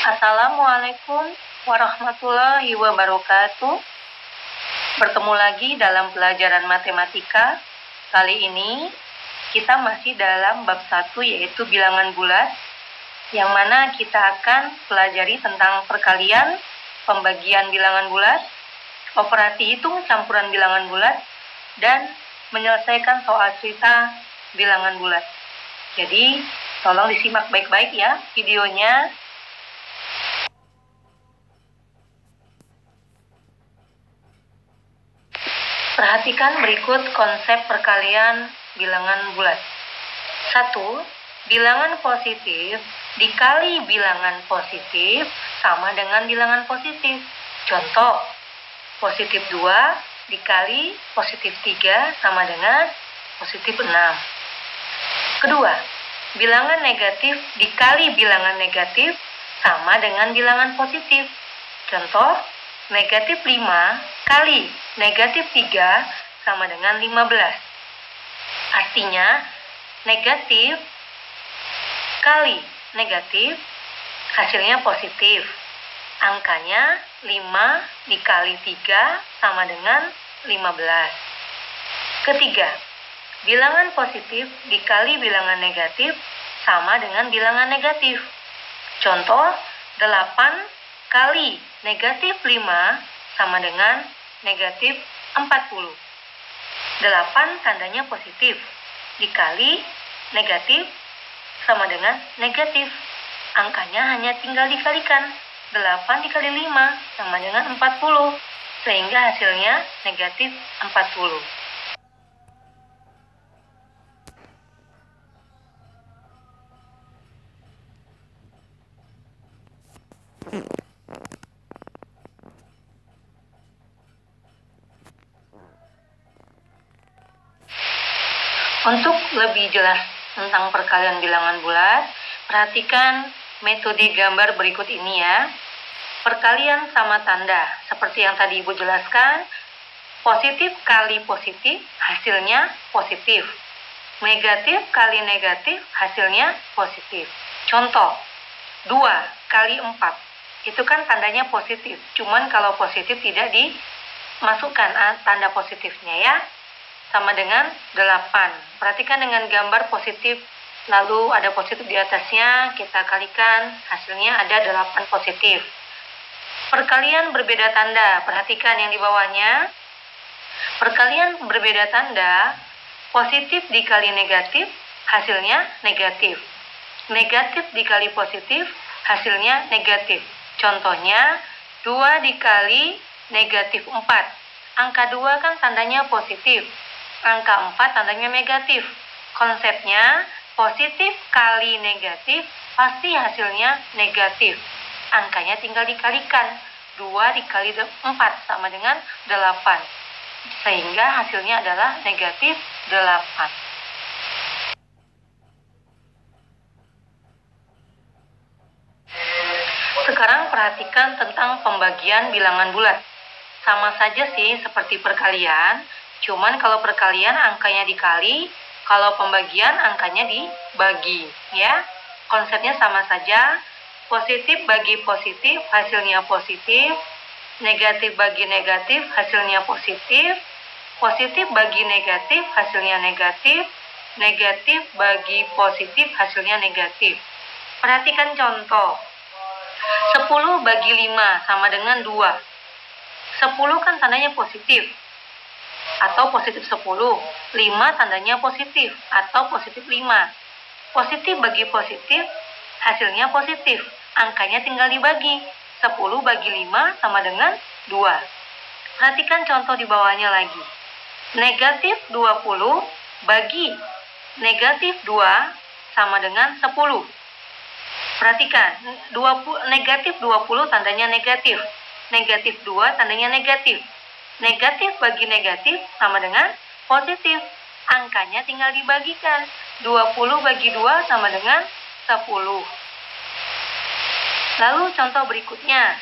Assalamualaikum warahmatullahi wabarakatuh. Bertemu lagi dalam pelajaran matematika. Kali ini kita masih dalam bab 1 yaitu bilangan bulat, yang mana kita akan pelajari tentang perkalian, pembagian bilangan bulat, operasi hitung campuran bilangan bulat, dan menyelesaikan soal cerita bilangan bulat. Jadi tolong disimak baik-baik ya videonya. Perhatikan berikut konsep perkalian bilangan bulat. 1. Bilangan positif dikali bilangan positif sama dengan bilangan positif. Contoh, positif 2 dikali positif 3 sama dengan positif 6. Kedua, bilangan negatif dikali bilangan negatif sama dengan bilangan positif. Contoh, negatif 5 kali negatif 3 sama dengan 15. Artinya, negatif kali negatif hasilnya positif. Angkanya 5 dikali 3 sama dengan 15. Ketiga, bilangan positif dikali bilangan negatif sama dengan bilangan negatif. Contoh, 8 kali negatif 5 sama dengan negatif 40. 8 tandanya positif, dikali negatif sama dengan negatif. Angkanya hanya tinggal dikalikan. 8 dikali 5 sama dengan 40, sehingga hasilnya negatif 40. Untuk lebih jelas tentang perkalian bilangan bulat, perhatikan metode gambar berikut ini ya. Perkalian sama tanda, seperti yang tadi Ibu jelaskan, positif kali positif, hasilnya positif. Negatif kali negatif, hasilnya positif. Contoh, 2 kali 4, itu kan tandanya positif, cuman kalau positif tidak dimasukkan tanda positifnya ya. Sama dengan 8. Perhatikan dengan gambar positif, lalu ada positif di atasnya, kita kalikan, hasilnya ada 8 positif. Perkalian berbeda tanda, perhatikan yang di bawahnya. Perkalian berbeda tanda, positif dikali negatif, hasilnya negatif. Negatif dikali positif, hasilnya negatif. Contohnya, 2 dikali negatif 4. Angka 2 kan tandanya positif. Angka 4 tandanya negatif. Konsepnya, positif kali negatif pasti hasilnya negatif. Angkanya tinggal dikalikan. 2 dikali 4 sama dengan 8. Sehingga hasilnya adalah negatif 8. Sekarang perhatikan tentang pembagian bilangan bulat. Sama saja sih seperti perkalian, cuman kalau perkalian angkanya dikali, kalau pembagian angkanya dibagi, ya. Konsepnya sama saja, positif bagi positif, hasilnya positif, negatif bagi negatif, hasilnya positif, positif bagi negatif, hasilnya negatif, negatif bagi positif, hasilnya negatif. Perhatikan contoh, 10 bagi 5 sama dengan 2. 10 kan tandanya positif, atau positif 10. 5 tandanya positif, atau positif 5. Positif bagi positif, hasilnya positif. Angkanya tinggal dibagi. 10 bagi 5 sama dengan 2. Perhatikan contoh di bawahnya lagi. Negatif 20 bagi negatif 2 sama dengan 10. Perhatikan, negatif 20 tandanya negatif. Negatif 2 tandanya negatif. Negatif bagi negatif sama dengan positif. Angkanya tinggal dibagikan. 20 bagi 2 sama dengan 10. Lalu contoh berikutnya.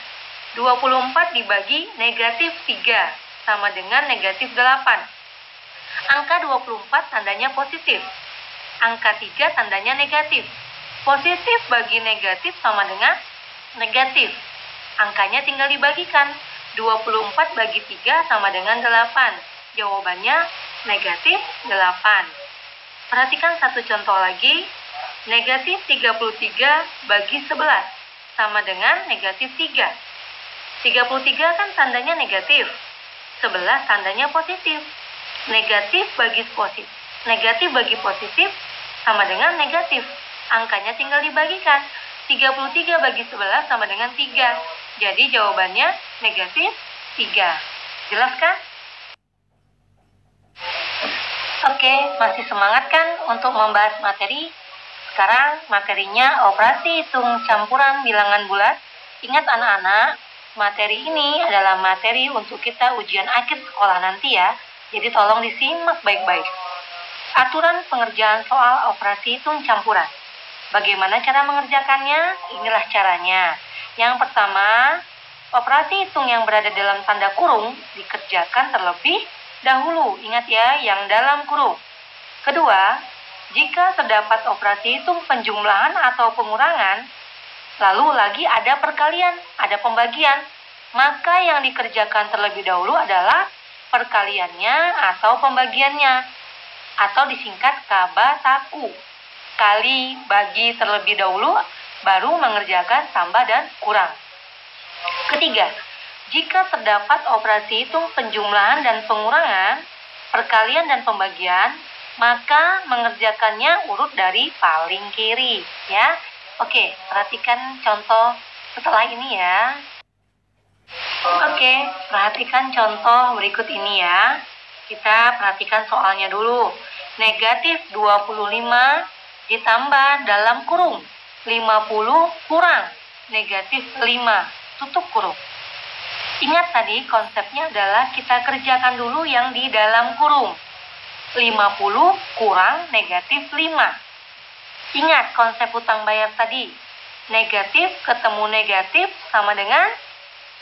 24 dibagi negatif 3 sama dengan negatif 8. Angka 24 tandanya positif. Angka 3 tandanya negatif. Positif bagi negatif sama dengan negatif. Angkanya tinggal dibagikan. 24 bagi 3 sama dengan 8. Jawabannya negatif 8. Perhatikan satu contoh lagi. Negatif 33 bagi 11 sama dengan negatif 3. 33 kan tandanya negatif. 11 tandanya positif. Negatif bagi positif sama dengan negatif. Angkanya tinggal dibagikan. 33 bagi 11 sama dengan 3. Jadi jawabannya negatif 3. Jelas kan? Oke, masih semangat kan untuk membahas materi? Sekarang materinya operasi hitung campuran bilangan bulat. Ingat anak-anak, materi ini adalah materi untuk kita ujian akhir sekolah nanti ya. Jadi tolong disimak baik-baik. Aturan pengerjaan soal operasi hitung campuran. Bagaimana cara mengerjakannya? Inilah caranya. Yang pertama, operasi hitung yang berada dalam tanda kurung dikerjakan terlebih dahulu. Ingat ya, yang dalam kurung. Kedua, jika terdapat operasi hitung penjumlahan atau pengurangan, lalu lagi ada perkalian, ada pembagian, maka yang dikerjakan terlebih dahulu adalah perkaliannya atau pembagiannya, atau disingkat kabataku. Kali, bagi terlebih dahulu, baru mengerjakan tambah dan kurang. Ketiga, jika terdapat operasi hitung penjumlahan dan pengurangan, perkalian dan pembagian, maka mengerjakannya urut dari paling kiri, ya. Oke, perhatikan contoh setelah ini ya. Oke, perhatikan contoh berikut ini ya. Kita perhatikan soalnya dulu. Negatif 25 ditambah dalam kurung 50 kurang negatif 5 tutup kurung. Ingat tadi konsepnya adalah kita kerjakan dulu yang di dalam kurung. 50 kurang negatif 5. Ingat konsep hutang bayar tadi. Negatif ketemu negatif sama dengan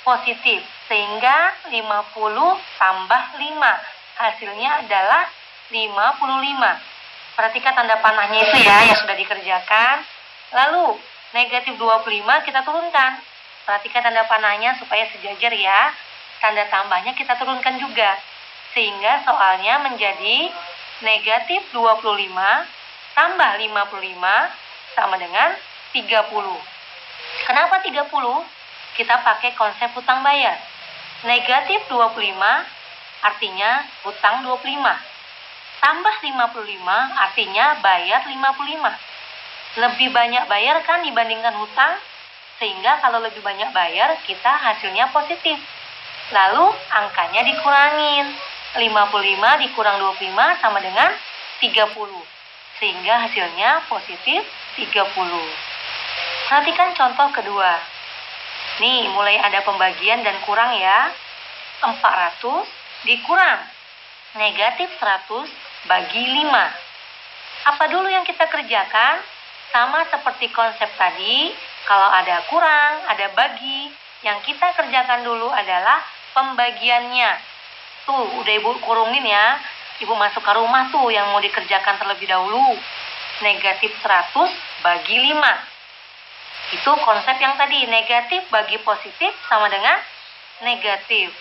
positif. Sehingga 50 tambah 5. Hasilnya adalah 55. Perhatikan tanda panahnya itu ya yang sudah dikerjakan. Lalu negatif 25 kita turunkan. Perhatikan tanda panahnya supaya sejajar ya. Tanda tambahnya kita turunkan juga. Sehingga soalnya menjadi negatif 25 tambah 55 sama dengan 30. Kenapa 30? Kita pakai konsep hutang bayar. Negatif 25 artinya hutang 25. Tambah 55 artinya bayar 55. Lebih banyak bayar kan dibandingkan hutang? Sehingga kalau lebih banyak bayar, kita hasilnya positif. Lalu angkanya dikurangin. 55 dikurang 25 sama dengan 30. Sehingga hasilnya positif 30. Perhatikan contoh kedua. Nih, mulai ada pembagian dan kurang ya. 400 dikurang negatif 100 bagi 5. Apa dulu yang kita kerjakan? Sama seperti konsep tadi, kalau ada kurang, ada bagi, yang kita kerjakan dulu adalah pembagiannya. Tuh, udah Ibu kurungin ya. Ibu masuk ke rumah tuh yang mau dikerjakan terlebih dahulu. Negatif 100 bagi 5. Itu konsep yang tadi, negatif bagi positif sama dengan negatif.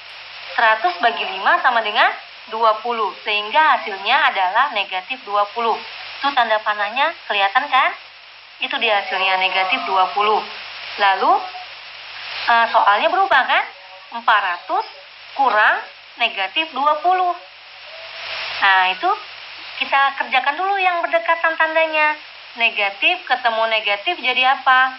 100 bagi 5 sama dengan 20, sehingga hasilnya adalah negatif 20. Itu tanda panahnya kelihatan kan? Itu dia hasilnya negatif 20. Lalu soalnya berubah kan? 400 kurang negatif 20. Nah itu kita kerjakan dulu yang berdekatan tandanya. Negatif ketemu negatif jadi apa?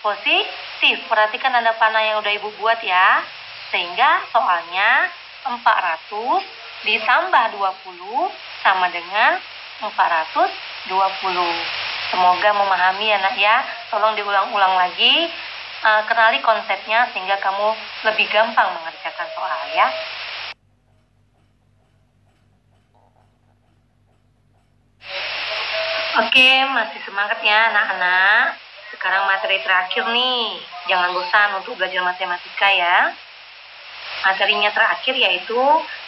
Positif. Perhatikan tanda panah yang udah Ibu buat ya. Sehingga soalnya 400 ditambah 20 sama dengan 420. Semoga memahami ya nak ya. Tolong diulang-ulang lagi. Kenali konsepnya sehingga kamu lebih gampang mengerjakan soal ya. Oke, masih semangat ya anak-anak. Sekarang materi terakhir nih. Jangan bosan untuk belajar matematika ya. Materinya terakhir yaitu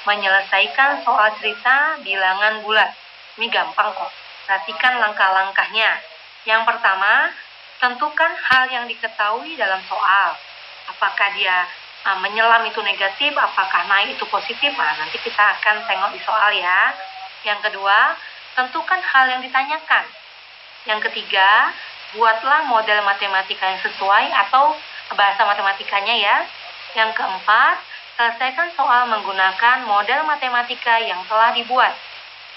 menyelesaikan soal cerita bilangan bulat. Ini gampang kok. Perhatikan langkah-langkahnya. Yang pertama, tentukan hal yang diketahui dalam soal. Apakah dia menyelam itu negatif, apakah naik itu positif? Nah, nanti kita akan tengok di soal ya. Yang kedua, tentukan hal yang ditanyakan. Yang ketiga, buatlah model matematika yang sesuai atau bahasa matematikanya ya. Yang keempat, selesaikan soal menggunakan model matematika yang telah dibuat.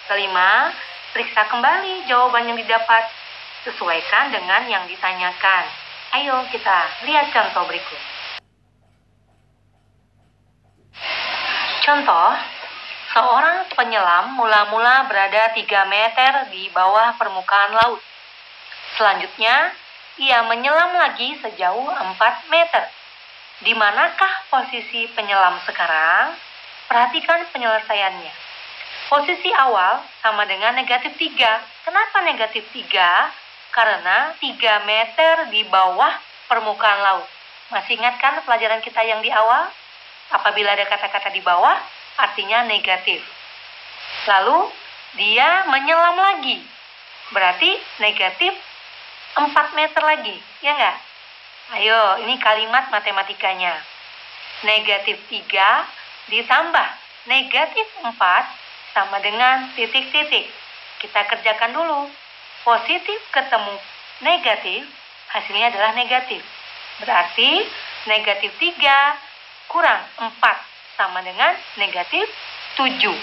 Kelima, periksa kembali jawaban yang didapat. Sesuaikan dengan yang ditanyakan. Ayo kita lihat contoh berikut. Contoh, seorang penyelam mula-mula berada 3 meter di bawah permukaan laut. Selanjutnya, ia menyelam lagi sejauh 4 meter. Di manakah posisi penyelam sekarang? Perhatikan penyelesaiannya. Posisi awal sama dengan negatif 3. Kenapa negatif 3? Karena 3 meter di bawah permukaan laut. Masih ingat kan pelajaran kita yang di awal? Apabila ada kata-kata di bawah, artinya negatif. Lalu, dia menyelam lagi. Berarti negatif 4 meter lagi, ya enggak? Ayo, ini kalimat matematikanya. Negatif 3 ditambah negatif 4 sama dengan titik-titik. Kita kerjakan dulu. Positif ketemu negatif, hasilnya adalah negatif. Berarti negatif 3 kurang 4 sama dengan negatif 7.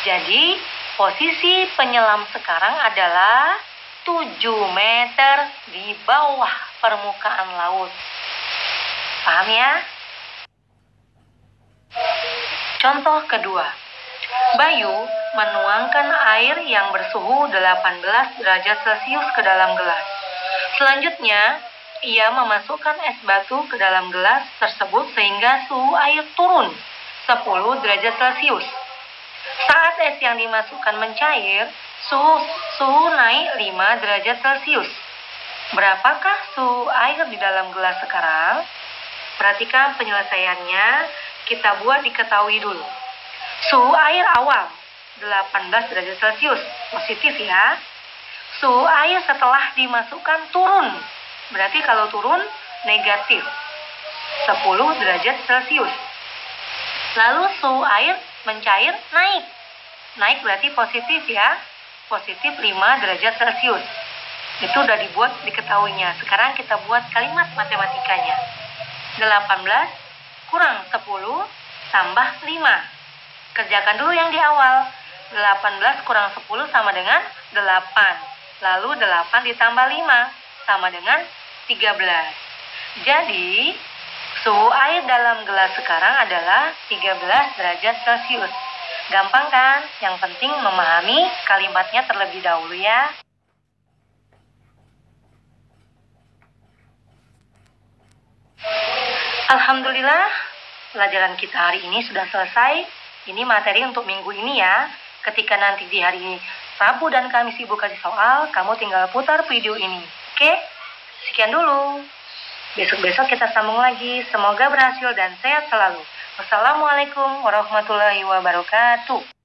Jadi, posisi penyelam sekarang adalah 7 meter di bawah permukaan laut. Paham ya? Contoh kedua. Bayu menuangkan air yang bersuhu 18 derajat Celcius ke dalam gelas. Selanjutnya, ia memasukkan es batu ke dalam gelas tersebut sehingga suhu air turun 10 derajat Celcius. Saat es yang dimasukkan mencair, suhu naik 5 derajat Celcius. Berapakah suhu air di dalam gelas sekarang? Perhatikan penyelesaiannya, kita buat diketahui dulu. Suhu air awal 18 derajat Celcius, positif ya. Suhu air setelah dimasukkan turun. Berarti kalau turun, negatif 10 derajat Celcius. Lalu suhu air mencair naik. Naik berarti positif ya. Positif 5 derajat Celcius. Itu udah dibuat diketahuinya. Sekarang kita buat kalimat matematikanya. 18 kurang 10 tambah 5. Kerjakan dulu yang di awal. 18 kurang 10 sama dengan 8. Lalu 8 ditambah 5 sama dengan 13. Jadi, suhu air dalam gelas sekarang adalah 13 derajat Celcius. Gampang kan? Yang penting memahami kalimatnya terlebih dahulu ya. Alhamdulillah, pelajaran kita hari ini sudah selesai. Ini materi untuk minggu ini ya. Ketika nanti di hari Rabu dan Kamis Ibu kasih soal, kamu tinggal putar video ini. Oke? Sekian dulu. Besok-besok kita sambung lagi. Semoga berhasil dan sehat selalu. Wassalamualaikum warahmatullahi wabarakatuh.